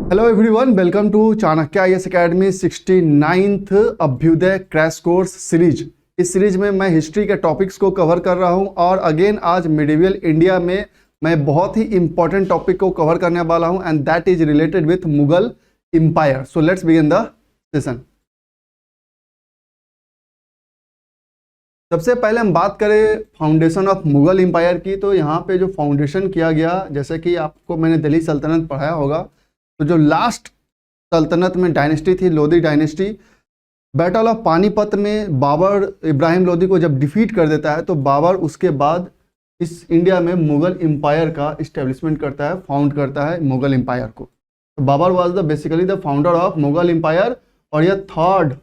Hello everyone, welcome to Chanakya IAS academy 69th Abhyudaya crash course series. इस series में मैं history के टॉपिक्स को कवर कर रहा हूं और अगेन आज मिडिवल इंडिया में मैं बहुत ही इंपॉर्टेंट टॉपिक को कवर करने वाला हूं and that is related with Mughal empire. So let's begin the session. सबसे पहले हम बात करें फाउंडेशन ऑफ मुगल एम्पायर की, तो यहाँ पे जो फाउंडेशन किया गया, जैसे कि आपको मैंने दिल्ली सल्तनत पढ़ाया होगा, तो जो लास्ट सल्तनत में डायनेस्टी थी Lodhi dynasty, battle of Panipat में बाबर इब्राहिम लोधी को जब डिफीट कर देता है तो बाबर उसके बाद इस इंडिया में मुगल एम्पायर का इस्टेब्लिशमेंट करता है, फाउंड करता है मुगल एम्पायर को। तो Babur was the basically the founder of Mughal empire. और यह थर्ड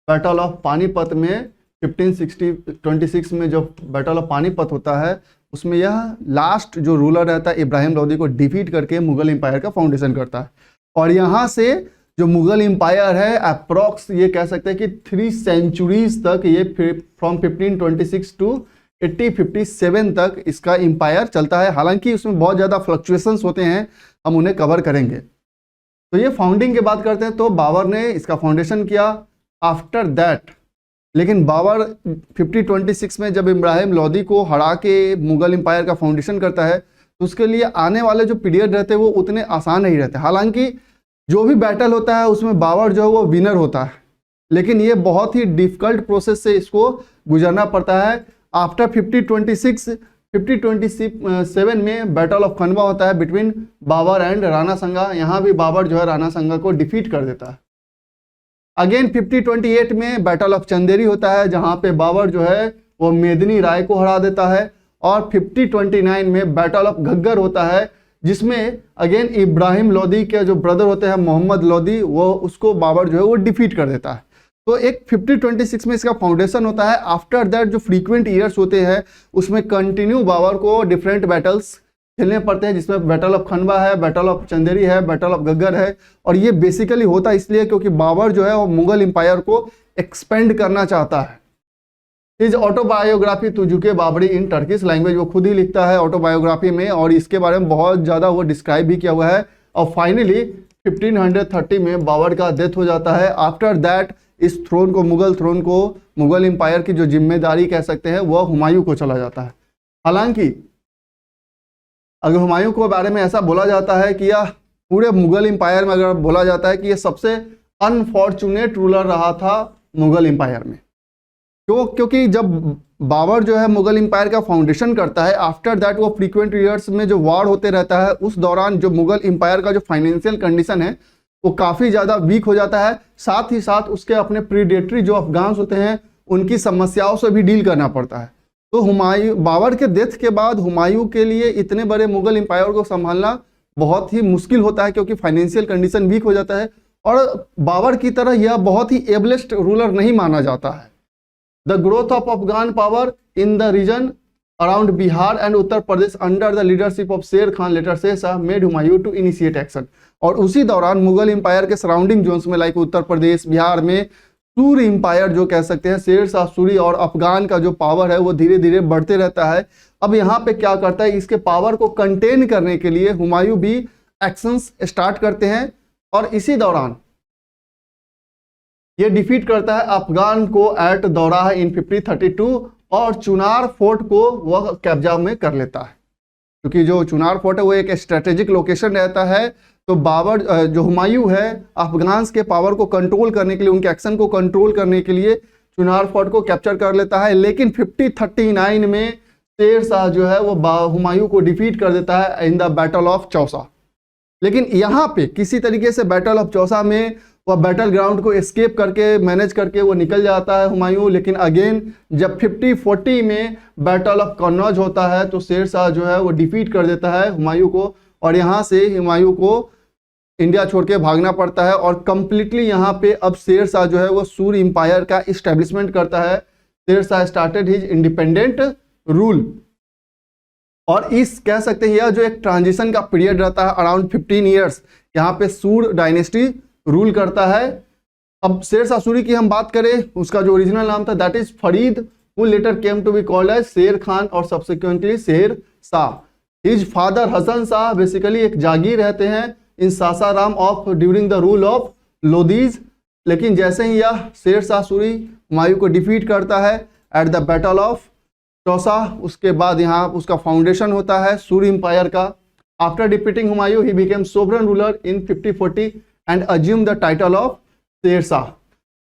बैटल ऑफ पानीपत में 1526 में जो बैटल ऑफ पानीपत होता है उसमें यह लास्ट जो रूलर रहता है इब्राहिम लोधी को डिफीट करके मुगल एम्पायर का फाउंडेशन करता है। और यहाँ से जो मुगल एम्पायर है अप्रॉक्स ये कह सकते हैं कि 3 सेंचुरीज तक, ये फ्रॉम 1526 टू 1857 तक इसका एम्पायर चलता है। हालांकि उसमें बहुत ज़्यादा फ्लक्चुएशंस होते हैं, हम उन्हें कवर करेंगे। तो ये फाउंडिंग की बात करते हैं तो बाबर ने इसका फाउंडेशन किया। आफ्टर दैट लेकिन बाबर 1526 में जब इब्राहिम लोधी को हरा के मुगल एम्पायर का फाउंडेशन करता है तो उसके लिए आने वाले जो पीरियड रहते हैं वो उतने आसान नहीं रहते। हालांकि जो भी बैटल होता है उसमें बाबर जो है वो विनर होता है, लेकिन ये बहुत ही डिफिकल्ट प्रोसेस से इसको गुजरना पड़ता है। आफ्टर 1527 में बैटल ऑफ खनवा होता है बिटवीन बाबर एंड राणा संगा। यहाँ भी बाबर जो है राणा संगा को डिफीट कर देता है। अगेन 1528 में बैटल ऑफ चंदेरी होता है जहां पे बाबर जो है वो मेदिनी राय को हरा देता है। और 1529 में बैटल ऑफ घग्गर होता है जिसमें अगेन इब्राहिम लोधी के जो ब्रदर होते हैं मोहम्मद लोधी, वो उसको बाबर जो है वो डिफीट कर देता है। तो एक 1526 में इसका फाउंडेशन होता है। आफ्टर दैट जो फ्रीक्वेंट ईयर्स होते हैं उसमें कंटिन्यू बाबर को डिफरेंट बैटल्स खेलने पड़ते हैं, जिसमें बैटल ऑफ खनवा है, बैटल ऑफ चंदेरी है, बैटल ऑफ घग्गर है। और ये बेसिकली होता इसलिए क्योंकि बाबर जो है वो मुगल एम्पायर को एक्सपेंड करना चाहता है। Is autobiography Tuzuke Baburi in Turkish language, वो खुद ही लिखता है ऑटोबायोग्राफी में और इसके बारे में बहुत ज़्यादा वो डिस्क्राइब भी किया हुआ है। और फाइनली 1530 में बाबर का डेथ हो जाता है। आफ्टर दैट इस थ्रोन को, मुगल थ्रोन को, मुगल एम्पायर की जो जिम्मेदारी कह सकते हैं वह हुमायूं को चला जाता है। हालांकि अगर हुमायूं के बारे में ऐसा बोला जाता है कि यह पूरे मुगल एम्पायर में अगर बोला जाता है कि यह सबसे अनफॉर्चुनेट रूलर रहा था मुगल एम्पायर में। क्यों? क्योंकि जब बाबर जो है मुगल एम्पायर का फाउंडेशन करता है, आफ्टर दैट वो फ्रीक्वेंट ईयर्स में जो वार होते रहता है, उस दौरान जो मुगल एम्पायर का जो फाइनेंशियल कंडीशन है वो काफ़ी ज़्यादा वीक हो जाता है। साथ ही साथ उसके अपने प्रीडेटरी जो अफगान्स होते हैं उनकी समस्याओं से भी डील करना पड़ता है। तो बाबर के डेथ के बाद हुमायूं के लिए इतने बड़े मुगल एम्पायर को संभालना बहुत ही मुश्किल होता है क्योंकि फाइनेंशियल कंडीशन वीक हो जाता है। और बाबर की तरह यह बहुत ही एबलेस्ट रूलर नहीं माना जाता है। The growth of Afghan power in the region around Bihar and Uttar Pradesh under the leadership of Sher Khan later Sher Shah made Humayun to initiate action. और उसी दौरान मुगल एम्पायर के सराउंडिंग जोन्स में लाइक उत्तर प्रदेश, बिहार में सूर्य एम्पायर जो कह सकते हैं, शेर शाह सूरी और अफगान का जो पावर है वो धीरे धीरे बढ़ते रहता है। अब यहाँ पे क्या करता है, इसके पावर को कंटेन करने के लिए हुमायूं भी एक्शंस स्टार्ट करते हैं। और इसी दौरान ये डिफीट करता है अफगान को एट दौराह इन 1532 और चुनार फोर्ट को वह कब्जा में कर लेता है। क्योंकि जो चुनार फोर्ट है वो एक स्ट्रेटेजिक लोकेशन रहता है। तो बाबर जो हुमायूं है अफगान्स के पावर को कंट्रोल करने के लिए, उनके एक्शन को कंट्रोल करने के लिए चुनार फोर्ट को कैप्चर कर लेता है। लेकिन 1539 में शेर शाह जो है वो हुमायूं को डिफीट कर देता है in the battle of Chausa. लेकिन यहाँ पे किसी तरीके से बैटल ऑफ चौसा में वह बैटल ग्राउंड को एस्केप करके मैनेज करके वो निकल जाता है हुमायूं। लेकिन अगेन जब 1540 में बैटल ऑफ कन्नौज होता है तो शेर शाह जो है वो डिफीट कर देता है हुमायूं को और यहाँ से हुमायूं को इंडिया छोड़ के भागना पड़ता है। और कंप्लीटली यहाँ पे अब शेर शाह जो है वो सूर्य एम्पायर का इस्टेब्लिशमेंट करता है। Sher Shah started his independent rule. और इस कह सकते हैं यह जो एक ट्रांजिशन का पीरियड रहता है अराउंड 15 ईयर्स, यहाँ पे सूर्य डायनेस्टी रूल करता है। अब शेर शाह सूरी की हम बात करें, उसका जो ओरिजिनल नाम था that is Farid, who later came to be called as शेर खान और subsequently Sher Shah. His father Hasan Shah basically एक जागीर रहते हैं in Sasaram of during the rule of Lodis. लेकिन जैसे ही यह शेर शाह सूरी हुमायूं को डिफीट करता है at the battle of Chausa, उसके बाद यहाँ उसका फाउंडेशन होता है सूरी एम्पायर का। After defeating Humayun he became sovereign ruler in 5040 and assume the title of Sher Shah.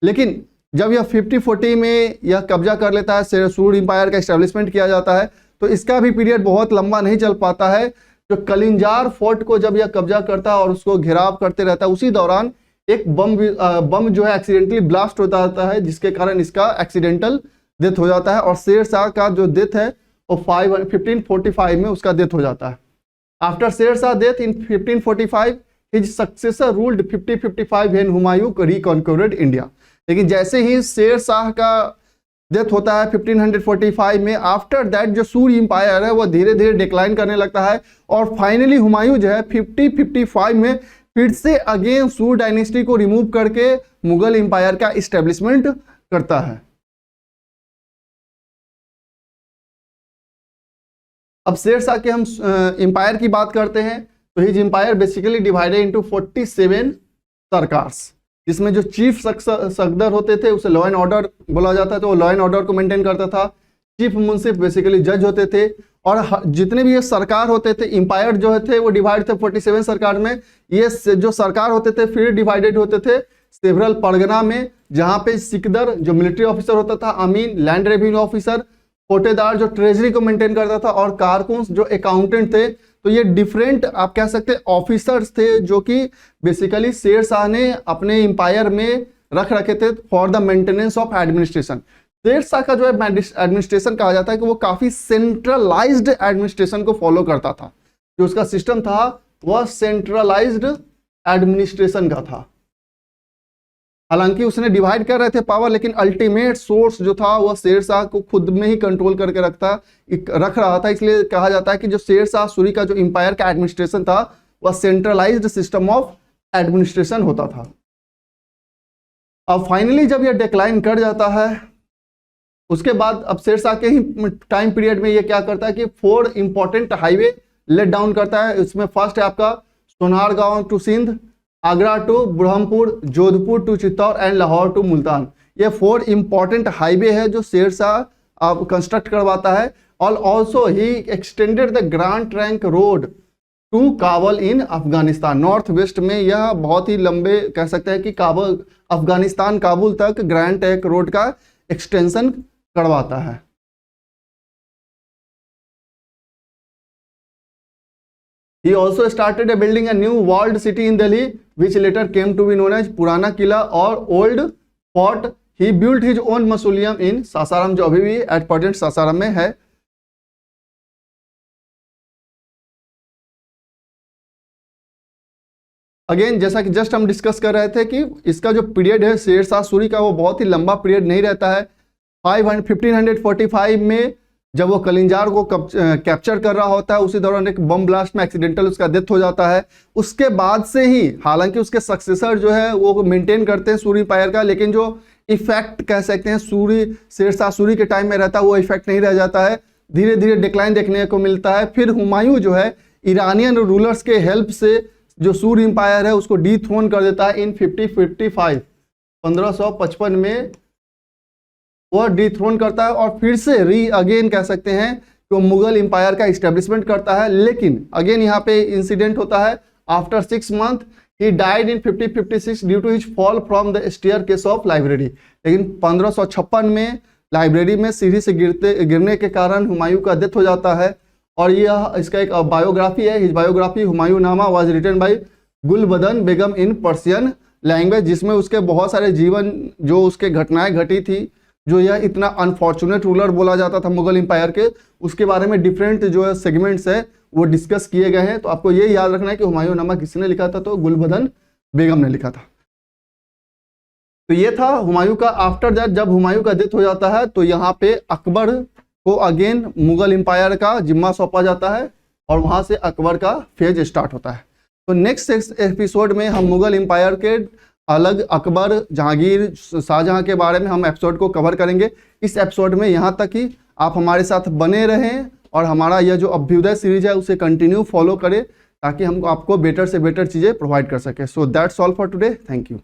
लेकिन जब यह 5040 में यह कब्जा कर लेता है, सूरी एम्पायर का एस्टेब्लिशमेंट किया जाता है, तो इसका भी पीरियड बहुत लंबा नहीं चल पाता है। जो कलिंजार फोर्ट को जब यह कब्जा करता है और उसको घेराव करते रहता है, उसी दौरान एक बम जो है एक्सीडेंटली ब्लास्ट हो जाता है, जिसके कारण इसका एक्सीडेंटल डेथ हो जाता है। और शेर शाह का जो डेथ है वो 1545 में उसका डेथ हो जाता है। After Sher Shah death in 1545 his successor ruled 5055 when Humayun reconquered India. लेकिन जैसे ही शेर शाह का डेथ होता है 1545 में, आफ्टर दैट जो सूरी एम्पायर है वो धीरे धीरे डिक्लाइन करने लगता है और फाइनली हुमायूं जो है 5055 में फिर से अगेन सूर डायनेस्टी को रिमूव करके मुगल एम्पायर का इस्टेब्लिशमेंट करता है। अब शेर शाह के हम एम्पायर की बात करते हैं तो his empire basically divided into 47 sarkars, जिसमें जो चीफ सफदर होते थे उसे लॉ एंड ऑर्डर बोला जाता है, तो वो लॉ एंड ऑर्डर को मेंटेन करता था। चीफ मुंसिफ बेसिकली जज होते थे, और जितने भी ये सरकार होते थे, एम्पायर जो थे वो डिवाइड थे 47 सरकार में। ये जो सरकार होते थे फिर डिवाइडेड होते थे सेवरल परगना में, जहाँ पे सिकदर जो मिलिट्री ऑफिसर होता था, अमीन लैंड रेवेन्यू ऑफिसर, कोटेदार जो ट्रेजरी को मेंटेन करता था, और कारकुन्स जो अकाउंटेंट थे। तो ये डिफरेंट आप कह सकते हैं ऑफिसर्स थे जो कि बेसिकली शेर शाह ने अपने एम्पायर में रख रखे थे for the maintenance of administration. Sher Shah का जो है एडमिनिस्ट्रेशन कहा जाता है कि वो काफी सेंट्रलाइज्ड एडमिनिस्ट्रेशन को फॉलो करता था। जो उसका सिस्टम था वह सेंट्रलाइज्ड एडमिनिस्ट्रेशन का था। हालांकि उसने डिवाइड कर रहे थे पावर, लेकिन अल्टीमेट सोर्स जो था वह शेर शाह को खुद में ही कंट्रोल करके रख रहा था। इसलिए कहा जाता है कि जो शेर शाह सूरी का जो एम्पायर का एडमिनिस्ट्रेशन था वह सेंट्रलाइज्ड सिस्टम ऑफ एडमिनिस्ट्रेशन होता था। अब फाइनली जब यह डिक्लाइन कर जाता है, उसके बाद अब शेर शाह के ही टाइम पीरियड में ये क्या करता है कि 4 इंपॉर्टेंट हाईवे लेट डाउन करता है। इसमें फर्स्ट है आपका Sonargaon to Sindh, Agra to Burhanpur, Jodhpur to Chittor and Lahore to Multan. ये 4 इंपॉर्टेंट हाईवे है जो शेर शाह कंस्ट्रक्ट करवाता है। और also he extended the grand trunk road to Kabul in Afghanistan. North west में यह बहुत ही लंबे कह सकते हैं कि काबुल अफगानिस्तान काबुल तक ग्रैंड ट्रंक रोड का एक्सटेंशन करवाता है। He also started a building a new walled city in Delhi, which later came to be known as पुराना किला और old fort. He built his own mausoleum in Sasaram, जो अभी भी एट प्रेजेंट सासाराम में है। अगेन जैसा कि जस्ट हम डिस्कस कर रहे थे कि इसका जो पीरियड है शेर शाह सूरी का वो बहुत ही लंबा पीरियड नहीं रहता है। 1545 में जब वो कलिंजार को कैप्चर कर रहा होता है, उसी दौरान एक बम ब्लास्ट में एक्सीडेंटल उसका डेथ हो जाता है। उसके बाद से ही हालांकि उसके सक्सेसर जो है वो मेंटेन करते हैं सूरी एम्पायर का, लेकिन जो इफेक्ट कह सकते हैं सूरी शेर शाह सूरी के टाइम में रहता है वो इफेक्ट नहीं रह जाता है, धीरे धीरे डिक्लाइन देखने को मिलता है। फिर हुमायूं जो है ईरानियन रूलर्स के हेल्प से जो सूरी एम्पायर है उसको डीथ्रोन कर देता है इन 1555 में वह डीथ्रोन करता है और फिर से अगेन कह सकते हैं कि वो मुगल एम्पायर का इस्टेब्लिशमेंट करता है। लेकिन अगेन यहाँ पे इंसिडेंट होता है। After 6 month he died in 1556 due to his fall from the staircase of library. लेकिन 1556 में लाइब्रेरी में सीढ़ी से गिरने के कारण हुमायूं का डेथ हो जाता है। और यह इसका एक बायोग्राफी है। His biography Humayun Nama was written by Gulbadan Begum in Persian language, जिसमें उसके बहुत सारे जीवन जो उसके घटनाएं घटी थी, जो यह इतना अनफॉर्चुनेट रूलर बोला जाता था मुगल एम्पायर के, उसके बारे में डिफरेंट जो है सेगमेंट्स है वो डिस्कस किए गए हैं। तो आपको ये याद रखना है कि हुमायूं नामा किसने लिखा था, तो गुलबदन बेगम ने लिखा था। तो ये था हुमायूं का। आफ्टर दैट जब हुमायूं का डेथ हो जाता है तो यहाँ पे अकबर को अगेन मुगल एम्पायर का जिम्मा सौंपा जाता है और वहां से अकबर का फेज स्टार्ट होता है। तो नेक्स्ट एपिसोड में हम मुगल एम्पायर के अलग अकबर, जहांगीर, शाहजहां के बारे में हम एपिसोड को कवर करेंगे। इस एपिसोड में यहाँ तक कि आप हमारे साथ बने रहें और हमारा यह जो अभ्युदय सीरीज है उसे कंटिन्यू फॉलो करें, ताकि हम आपको बेटर से बेटर चीज़ें प्रोवाइड कर सके। So that's all for today, thank you.